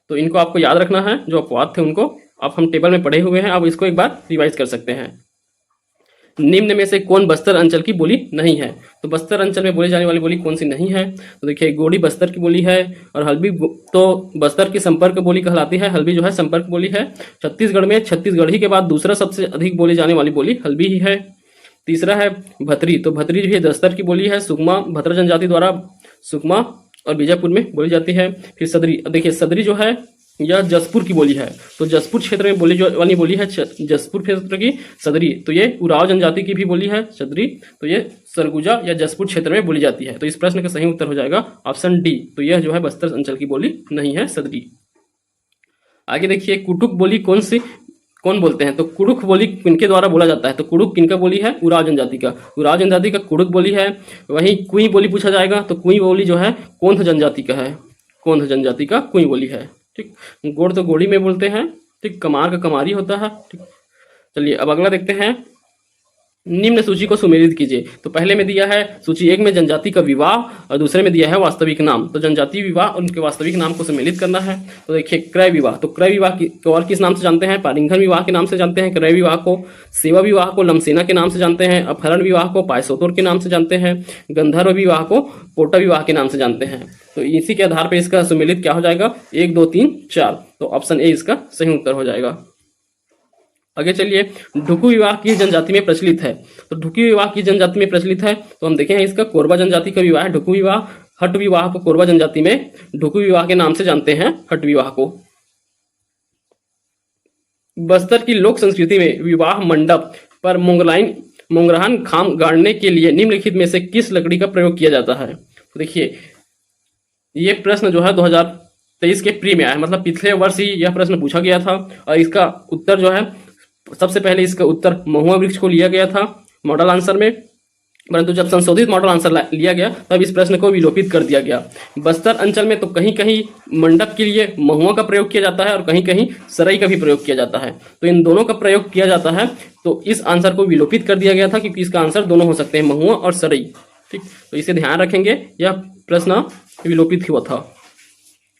Speaker 1: तो इनको आपको याद रखना है, जो अपवाद थे उनको आप हम टेबल में पढ़े हुए हैं, आप इसको एक बार रिवाइज कर सकते हैं। निम्न में से कौन बस्तर अंचल की बोली नहीं है, तो बस्तर अंचल में बोली जाने वाली बोली कौन सी नहीं है, तो देखिए गोड़ी बस्तर की बोली है, और हल्बी तो बस्तर की संपर्क बोली कहलाती है, हल्बी जो है संपर्क बोली है। छत्तीसगढ़ में छत्तीसगढ़ी के बाद दूसरा सबसे अधिक बोली जाने वाली बोली हल्बी ही है। तीसरा है भतरी, तो भतरी जो है बस्तर की बोली है, सुकमा भद्र जनजाति द्वारा सुकमा और बीजापुर में बोली जाती है। फिर सदरी, देखिए सदरी जो है यह जसपुर की बोली है, तो जसपुर क्षेत्र में बोली वाली बोली है जसपुर क्षेत्र की सदरी, तो ये उराव जनजाति की भी बोली है सदरी, तो ये सरगुजा या जसपुर क्षेत्र में बोली जाती है। तो इस प्रश्न का सही उत्तर हो जाएगा ऑप्शन डी, तो यह जो है बस्तर अंचल की बोली नहीं है सदरी। आगे देखिए, कुटुक बोली कौन बोलते हैं, तो कुड़ुक बोली किनके द्वारा बोला जाता है, तो कुड़ुक किनका बोली है, उराव जनजाति का, उराव जनजाति का कुड़ुक बोली है। वहीं कुई बोली पूछा जाएगा, तो कुई बोली जो है कोंध जनजाति का है, कोंध जनजाति का कुई बोली है, ठीक, गोड़ तो गोड़ी में बोलते हैं, ठीक, कमार का कमारी होता है, ठीक। चलिए अब अगला देखते हैं, निम्न सूची को सुमेलित कीजिए। तो पहले में दिया है सूची 1 में जनजाति का विवाह और दूसरे में दिया है वास्तविक नाम। तो जनजाति विवाह और उनके वास्तविक नाम को सम्मिलित करना है। तो देखिए क्रय विवाह, तो क्रय विवाह को और किस नाम से जानते हैं? पारिंगन विवाह के नाम से जानते हैं क्रय विवाह को। सेवा विवाह को लमसेना के नाम से जानते हैं। अपहरण विवाह को पायसोतोर के नाम से जानते हैं। गंधर्व विवाह को पोटा विवाह के नाम से जानते हैं। तो इसी के आधार पर इसका सुमेलित क्या हो जाएगा? 1 2 3 4। तो ऑप्शन ए इसका सही उत्तर हो जाएगा। आगे चलिए, ढुकू विवाह किस जनजाति में प्रचलित है? तो ढुकी विवाह किस जनजाति में प्रचलित है? तो हम देखें इसका कोरबा जनजाति का विवाह है ढुकू विवाह। हट विवाह को कोरबा जनजाति में ढुकू विवाह के नाम से जानते हैं, हट विवाह को। बस्तर की लोक संस्कृति में विवाह मंडप पर मोंगराहन खाम गाड़ने के लिए निम्नलिखित में से किस लकड़ी का प्रयोग किया जाता है? तो देखिए ये प्रश्न जो है 2023 के प्री में आया है, मतलब पिछले वर्ष ही यह प्रश्न पूछा गया था और इसका उत्तर जो है सबसे पहले इसका उत्तर महुआ वृक्ष को लिया गया था मॉडल आंसर में, परंतु जब संशोधित मॉडल आंसर लिया गया तब इस प्रश्न को विलोपित कर दिया गया। बस्तर अंचल में तो कहीं कहीं मंडप के लिए महुआ का प्रयोग किया जाता है और कहीं कहीं सरई का भी प्रयोग किया जाता है। तो इन दोनों का प्रयोग किया जाता है, तो इस आंसर को विलोपित कर दिया गया था क्योंकि इसका आंसर दोनों हो सकते हैं, महुआ और सरई। ठीक, तो इसे ध्यान रखेंगे, यह प्रश्न विलोपित हुआ था।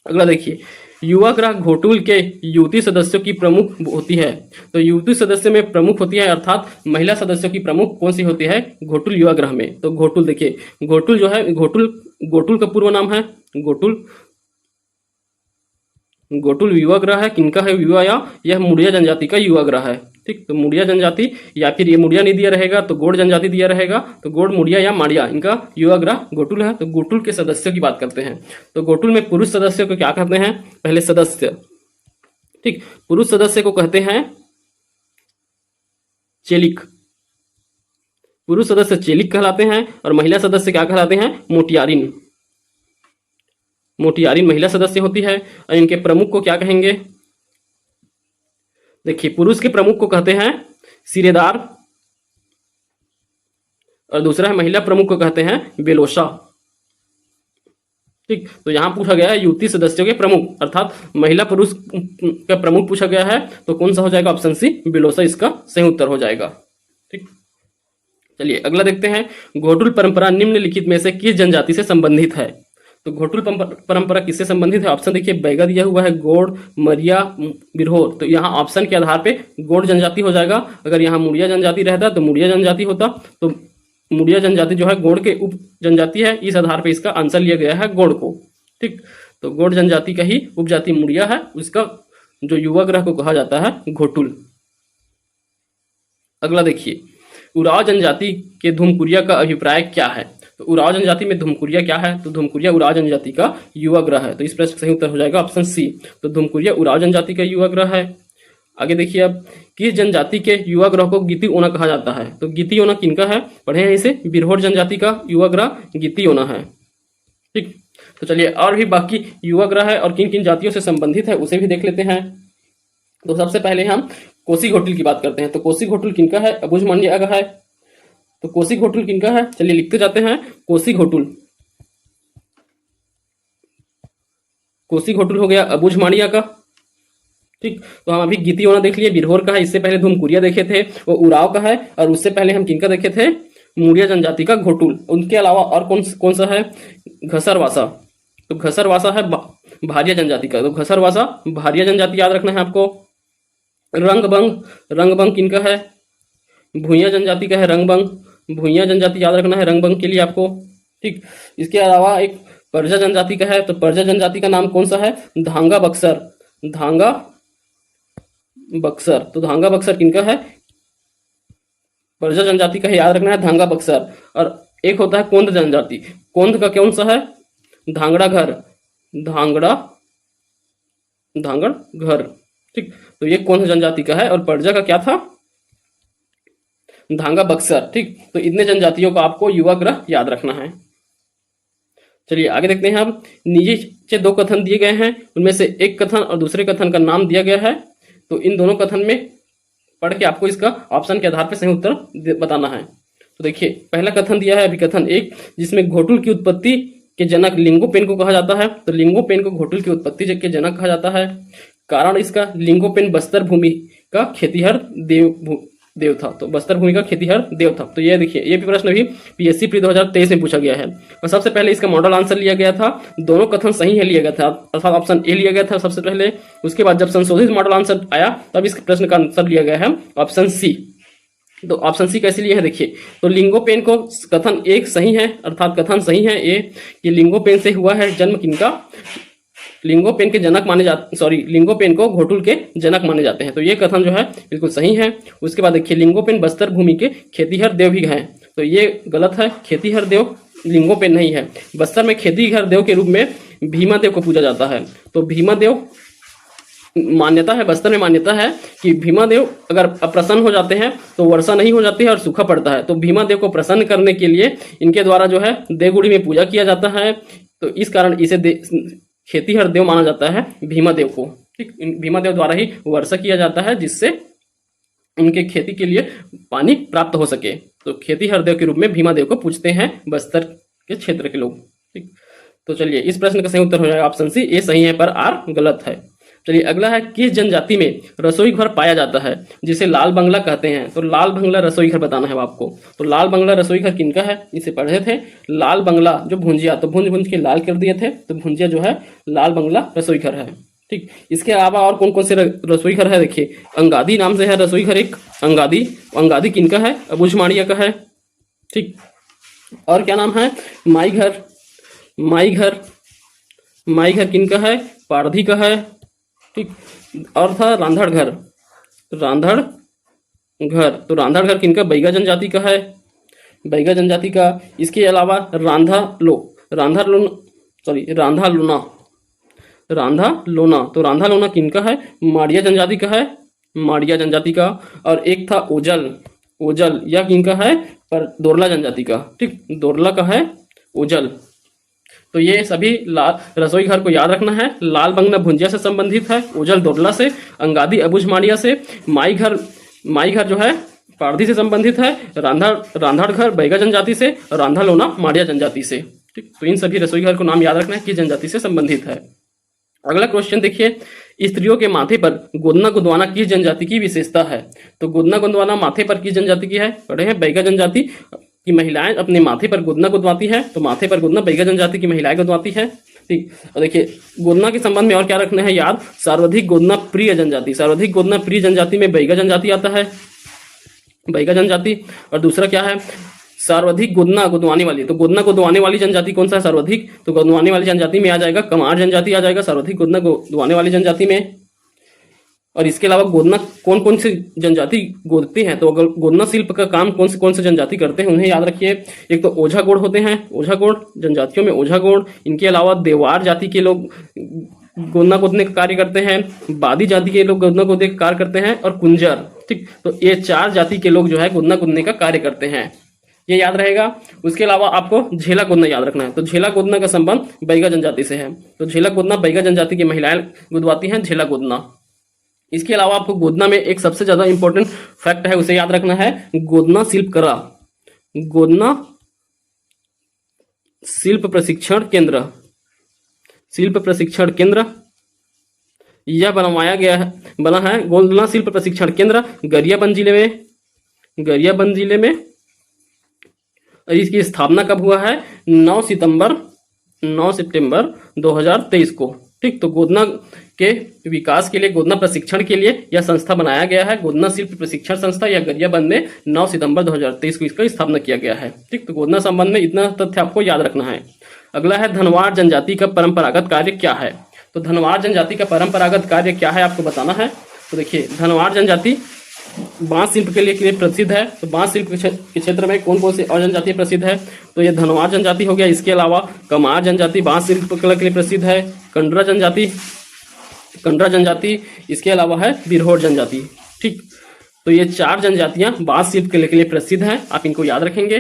Speaker 1: अगला देखिए, युवा ग्रह घोटुल के युवती सदस्यों की प्रमुख होती है। तो युवती सदस्य में प्रमुख होती है, अर्थात महिला सदस्यों की प्रमुख कौन सी होती है? घोटुल युवा ग्रह में। तो घोटुल देखिए, घोटुल जो है घोटुल का पूर्व नाम है घोटुल युवा ग्रह है। किनका है युवा? यह मुड़िया जनजाति का युवा ग्रह है। ठीक, तो मुड़िया जनजाति, या फिर ये मुड़िया नहीं दिया रहेगा तो गोड़ जनजाति दिया रहेगा, तो गोड़ मुड़िया या माड़िया, इनका युवा ग्रह घोटुल है। तो घोटुल के सदस्यों की बात करते हैं। तो घोटुल में पुरुष सदस्यों को क्या कहते हैं? पहले सदस्य, ठीक, पुरुष सदस्य को कहते हैं चेलिक, पुरुष सदस्य चेलिक कहलाते हैं और महिला सदस्य क्या कहलाते हैं? मोटियारिन। मोटियारिन महिला सदस्य होती है। और इनके प्रमुख को क्या कहेंगे? देखिए, पुरुष के प्रमुख को कहते हैं सिरेदार और दूसरा है महिला प्रमुख को कहते हैं बेलोशा। ठीक, तो यहां पूछा गया है युवती सदस्यों के प्रमुख, अर्थात महिला पुरुष का प्रमुख पूछा गया है, तो कौन सा हो जाएगा? ऑप्शन सी बेलोशा इसका सही उत्तर हो जाएगा। ठीक, चलिए अगला देखते हैं, घोटुल परंपरा निम्नलिखित में से किस जनजाति से संबंधित है? तो घोटुल परंपरा किससे संबंधित है? ऑप्शन देखिए, बैगा दिया हुआ है, गोड़, मरिया, बिरहोर। तो यहाँ ऑप्शन के आधार पे गोड़ जनजाति हो जाएगा। अगर यहाँ मुड़िया जनजाति रहता तो मुड़िया जनजाति होता, तो मुड़िया जनजाति जो है गोड़ के उप जनजाति है, इस आधार पे इसका आंसर लिया गया है गोड़ को। ठीक, तो गोड़ जनजाति का ही उपजाति मुड़िया है, उसका जो युवा ग्रह को कहा जाता है घोटुल। अगला देखिए, उराव जनजाति के धुमकुरिया का अभिप्राय क्या है? तो उराव जनजाति में धुमकुरिया क्या है? तो धुमकुरिया उराव जनजाति का युवा ग्रह है। तो इस प्रश्न का सही उत्तर हो जाएगा ऑप्शन सी। तो धुमकुरिया उराव जनजाति का युवा ग्रह है। आगे देखिए, अब किस जनजाति के युवा ग्रह को गिती ओना कहा जाता है? तो गिती ओना किनका है? पढ़े हैं इसे, बिरहोर जनजाति का युवा ग्रह गिती ओना है। ठीक, तो चलिए और भी बाकी युवा ग्रह है और किन किन जातियों से संबंधित है उसे भी देख लेते हैं। तो सबसे पहले हम कोसी घोटुल की बात करते हैं। तो कोसी घोटुल किनका है? अबुझ मांड्या का है। तो कोसी घोटुल किनका है? चलिए लिखते जाते हैं, कोसी घोटुल। कोसी घोटुल हो गया अबुझ मांड्या का। ठीक, तो हम अभी गिती ओना देख लिए, बिरहोर का है, इससे पहले धुमकुरिया देखे थे, वो उराव का है, और उससे पहले हम किनका देखे थे? मुड़िया जनजाति का घोटुल। उनके अलावा और कौन सा है? घसरवासा। तो घसरवासा है भारिया जनजाति का। तो घसरवासा भारिया जनजाति याद रखना है आपको। रंगबंग किनका है? भूइया जनजाति का है रंगबंग। भूइया जनजाति याद रखना है रंगबंग के लिए आपको। ठीक, इसके अलावा एक परजा जनजाति का है। तो परजा जनजाति का नाम कौन सा है? धांगा बक्सर। धांगा बक्सर, तो धांगा बक्सर किनका है? परजा जनजाति का है, याद रखना है धांगा बक्सर। और एक होता है कोंद जनजाति। कोंद का कौन सा है? धांगड़ा घर। धांगड़ घर। ठीक, तो ये कोंद जनजाति का है और परजा का क्या था? धांगा बक्सर। ठीक, तो इतने जनजातियों को आपको युवा ग्रह याद रखना है। चलिए आगे देखते हैं। अब नीचे 2 कथन दिए गए हैं, उनमें से एक कथन और दूसरे कथन का नाम दिया गया है। तो इन दोनों कथन में पढ़ के आपको इसका ऑप्शन के आधार पर सही उत्तर बताना है। तो देखिए, पहला कथन दिया है अभिकथन 1, जिसमें घोटुल की उत्पत्ति के जनक लिंगोपेन को कहा जाता है। तो लिंगोपेन को घोटुल की उत्पत्ति के जनक कहा जाता है। कारण इसका, लिंगोपेन बस्तर भूमि का खेतिहर देव था। तो बस्तर भूमि का खेतीहर देव था। तो ये देखिए, ये भी प्रश्न भी पीएससी प्री 2023 में पूछा गया है। और सबसे पहले इसका मॉडल आंसर लिया गया था, दोनों कथन सही है लिया गया था, अर्थात ऑप्शन ए लिया गया था सबसे पहले। उसके बाद जब संशोधित मॉडल आंसर आया तब इस प्रश्न का आंसर लिया गया है ऑप्शन सी। तो ऑप्शन सी कैसे लिया है देखिए, तो लिंगोपेन को कथन एक सही है, अर्थात कथन सही है ये कि लिंगोपेन से हुआ है जन्म किनका, लिंगोपेन के जनक माने जाते, सॉरी लिंगोपेन को घोटुल के जनक माने जाते हैं। तो ये कथन जो है बिल्कुल सही है। उसके बाद देखिए, लिंगोपेन बस्तर भूमि के खेतीहर देव भी हैं। तो ये गलत है, खेतीहर देव लिंगोपेन नहीं है। बस्तर में खेतीहर देव के रूप में भीमा देव को पूजा जाता है। तो भीमा देव मान्यता है, बस्तर में मान्यता है कि भीमा देव अगर अप्रसन्न हो जाते हैं तो वर्षा नहीं हो जाती है और सूखा पड़ता है। तो भीमा देव को प्रसन्न करने के लिए इनके द्वारा जो है देवगुड़ी में पूजा किया जाता है। तो इस कारण इसे खेतीहर देव माना जाता है भीमा देव को। ठीक, भीमा देव द्वारा ही वर्षा किया जाता है जिससे उनके खेती के लिए पानी प्राप्त हो सके। तो खेतीहर देव के रूप में भीमा देव को पूजते हैं बस्तर के क्षेत्र के लोग। ठीक, तो चलिए इस प्रश्न का सही उत्तर हो जाएगा ऑप्शन सी, ए सही है पर आर गलत है। चलिए अगला है, किस जनजाति में रसोई घर पाया जाता है जिसे लाल बंगला कहते हैं। तो लाल बंगला रसोई घर बताना है आपको। तो लाल बंगला रसोई घर किनका है, इसे पढ़े थे। लाल बंगला जो भुंजिया, तो भुंज भुंज के लाल कर दिए थे, तो भुंजिया जो है लाल बंगला रसोई घर है। ठीक, इसके अलावा और कौन कौन से रसोई घर है देखिए, अंगादी नाम से है रसोई घर एक, अंगादी किनका है, अबूझमाड़िया का है। ठीक, और क्या नाम है, माई घर किनका है, पारधी का है। ठीक, और था रांधड़ घर, तो रांधड़ घर किनका, बैगा जनजाति का है, बैगा जनजाति का। इसके अलावा रांधा लोना, तो रांधा लोना किनका है, माड़िया जनजाति का है, माड़िया जनजाति का। और एक था ओजल यह किनका है, पर दोरला जनजाति का। ठीक, दोरला का है ओजल। तो ये सभी रसोई घर को याद रखना है। लाल बंगला भुंजिया से संबंधित है, ओजल दोरला से, अंगादी अबूझमाड़िया से, माई घर जो है पारधी से संबंधित है, रांधड़ घर बैगा जनजाति से, और रांधा लोना माड़िया जनजाति से। ठीक, तो इन सभी रसोई घर को नाम याद रखना है किस जनजाति से संबंधित है। अगला क्वेश्चन देखिए, स्त्रियों के माथे पर गोदना गोदवाना किस जनजाति की विशेषता है। तो गोदना गोदवाना माथे पर किस जनजाति की है, पढ़े हैं, बैगा जनजाति की महिलाएं अपने माथे पर गोदना गोदवाती है। तो माथे पर गोदना बैगा जनजाति की महिलाएं गोदवाती है। ठीक, और देखिए गोदना के संबंध में और क्या रखना है याद, सर्वाधिक गोदना प्रिय जनजाति, सर्वाधिक गोदना प्रिय जनजाति में बैगा जनजाति आता है, बैगा जनजाति। और दूसरा क्या है, सर्वाधिक गोदना गोदवाने वाली, तो गोदना गोदवाने वाली जनजाति कौन सा है सर्वाधिक, तो गोदवाने वाली जनजाति में आ जाएगा कमार जनजाति आ जाएगा सर्वाधिक गोदना गोदवाने वाली जनजाति में। और इसके अलावा गोदना कौन कौन सी जनजाति गोदते हैं, तो अगर गोदना शिल्प का काम कौन से जनजाति करते हैं उन्हें याद रखिए। एक तो ओझा गोड़ होते हैं, ओझा गोड़ जनजातियों में ओझा गोड़। इनके अलावा देवार जाति के लोग गोदना गोदने का कार्य करते हैं, बादी जाति के लोग गोदना गोदने का कार्य करते हैं, और कुंजर। ठीक, तो ये 4 जाति के लोग जो है गोदना गोदने का कार्य करते हैं, ये याद रहेगा। उसके अलावा आपको झेला गोदना याद रखना है। तो झेला गोदना का संबंध बैगा जनजाति से है। तो झेला गोदना बैगा जनजाति की महिलाएं गुदवाती हैं, झेला गोदना। इसके अलावा आपको गोदना में एक सबसे ज्यादा इंपॉर्टेंट फैक्ट है, उसे याद रखना है, गोदना शिल्प कला, गोदना शिल्प प्रशिक्षण केंद्र यह बना है गोदना शिल्प प्रशिक्षण केंद्र गरियाबंद जिले में। इसकी स्थापना कब हुआ है, 9 सितंबर 2023 को। ठीक, तो गोदना के विकास के लिए, गोदना प्रशिक्षण के लिए यह संस्था बनाया गया है, गोदना शिल्प प्रशिक्षण संस्था। यह गरियाबंद में 9 सितंबर 2023 को इसका स्थापना किया गया है। ठीक, तो गोदना संबंध में इतना तथ्य आपको याद रखना है। अगला है, धनवार जनजाति का परंपरागत कार्य क्या है। तो धनवार जनजाति का परंपरागत कार्य क्या है आपको बताना है। तो देखिए, धनवार जनजाति बांस शिल्प के लिए प्रसिद्ध है। तो बांस शिल्प के क्षेत्र में कौन कौन सी और जनजाति प्रसिद्ध है, तो ये धनवार जनजाति हो गया। इसके अलावा कमार जनजाति बांस शिल्प कला के लिए प्रसिद्ध है, कंडरा जनजाति, इसके अलावा है बिरहोर जनजाति। ठीक, तो ये 4 जनजातियां बांस शिल्प के लिए प्रसिद्ध हैं, आप इनको याद रखेंगे।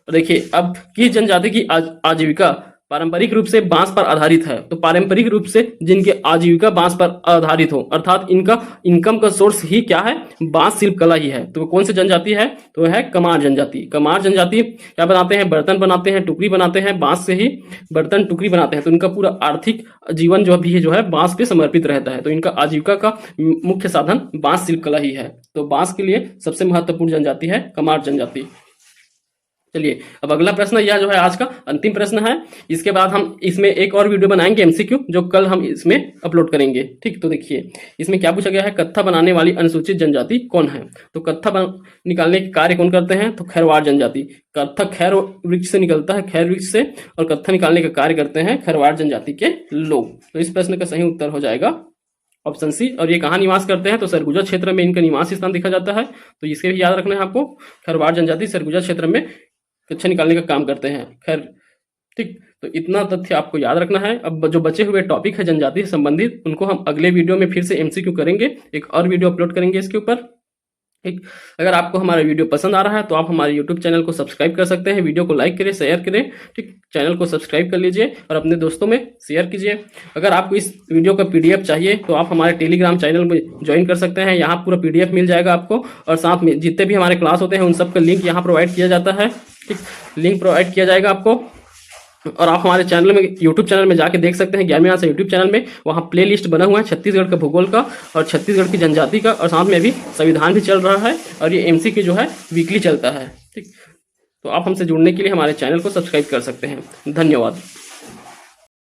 Speaker 1: देखिए, अब किस जनजाति की आजीविका पारंपरिक रूप से बांस पर आधारित है। तो पारंपरिक रूप से जिनकी आजीविका बांस पर आधारित हो, अर्थात इनका इनकम का सोर्स ही क्या है, बांस शिल्प कला ही है। तो कौन सी जनजाति है, तो है कमार जनजाति। कमार जनजाति क्या बनाते हैं, बर्तन बनाते हैं, टुकड़ी बनाते हैं, बांस से ही बर्तन टुकड़ी बनाते हैं। तो इनका पूरा आर्थिक जीवन जो है बांस पे समर्पित रहता है। तो इनका आजीविका का मुख्य साधन बांस शिल्प कला ही है। तो बांस के लिए सबसे महत्वपूर्ण जनजाति है कमार जनजाति। चलिए अब अगला प्रश्न, यह जो है आज का अंतिम प्रश्न है। इसके बाद हम इसमें एक और वीडियो बनाएंगे एमसीक्यू, जो कल हम इसमें अपलोड करेंगे। ठीक, तो देखिए इसमें क्या पूछा गया है, कत्था बनाने वाली अनुसूचित जनजाति कौन है। तो कत्था निकालने के कार्य कौन करते हैं, तो खैरवाड़ जनजाति। कत्था खैर वृक्ष से निकलता है, खैर वृक्ष से, और कत्था निकालने का कार्य करते हैं खैरवाड़ जनजाति के लोग। तो इस प्रश्न का सही उत्तर हो जाएगा ऑप्शन सी। और ये कहाँ निवास करते हैं, तो सरगुजा क्षेत्र में इनका निवास स्थान देखा जाता है। तो इसके भी याद रखना है आपको, खैरवाड़ जनजाति सरगुजा क्षेत्र में कच्छा निकालने का काम करते हैं। खैर ठीक, तो इतना तथ्य आपको याद रखना है। अब जो बचे हुए टॉपिक है जनजाति से संबंधित, उनको हम अगले वीडियो में फिर से एमसीक्यू करेंगे, एक और वीडियो अपलोड करेंगे इसके ऊपर। ठीक, अगर आपको हमारा वीडियो पसंद आ रहा है तो आप हमारे यूट्यूब चैनल को सब्सक्राइब कर सकते हैं। वीडियो को लाइक करें, शेयर करें। ठीक, चैनल को सब्सक्राइब कर लीजिए और अपने दोस्तों में शेयर कीजिए। अगर आपको इस वीडियो का पीडीएफ चाहिए तो आप हमारे टेलीग्राम चैनल में ज्वाइन कर सकते हैं। यहाँ पूरा पीडीएफ मिल जाएगा आपको, और साथ में जितने भी हमारे क्लास होते हैं उन सब का लिंक यहाँ प्रोवाइड किया जाता है। ठीक, लिंक प्रोवाइड किया जाएगा आपको, और आप हमारे चैनल में यूट्यूब चैनल में जाके देख सकते हैं। ज्ञान मीमांसा यूट्यूब चैनल में वहाँ प्ले लिस्ट बना हुआ है छत्तीसगढ़ का भूगोल का और छत्तीसगढ़ की जनजाति का, और साथ में भी संविधान भी चल रहा है, और ये एमसीक्यू जो है वीकली चलता है। ठीक, तो आप हमसे जुड़ने के लिए हमारे चैनल को सब्सक्राइब कर सकते हैं। धन्यवाद।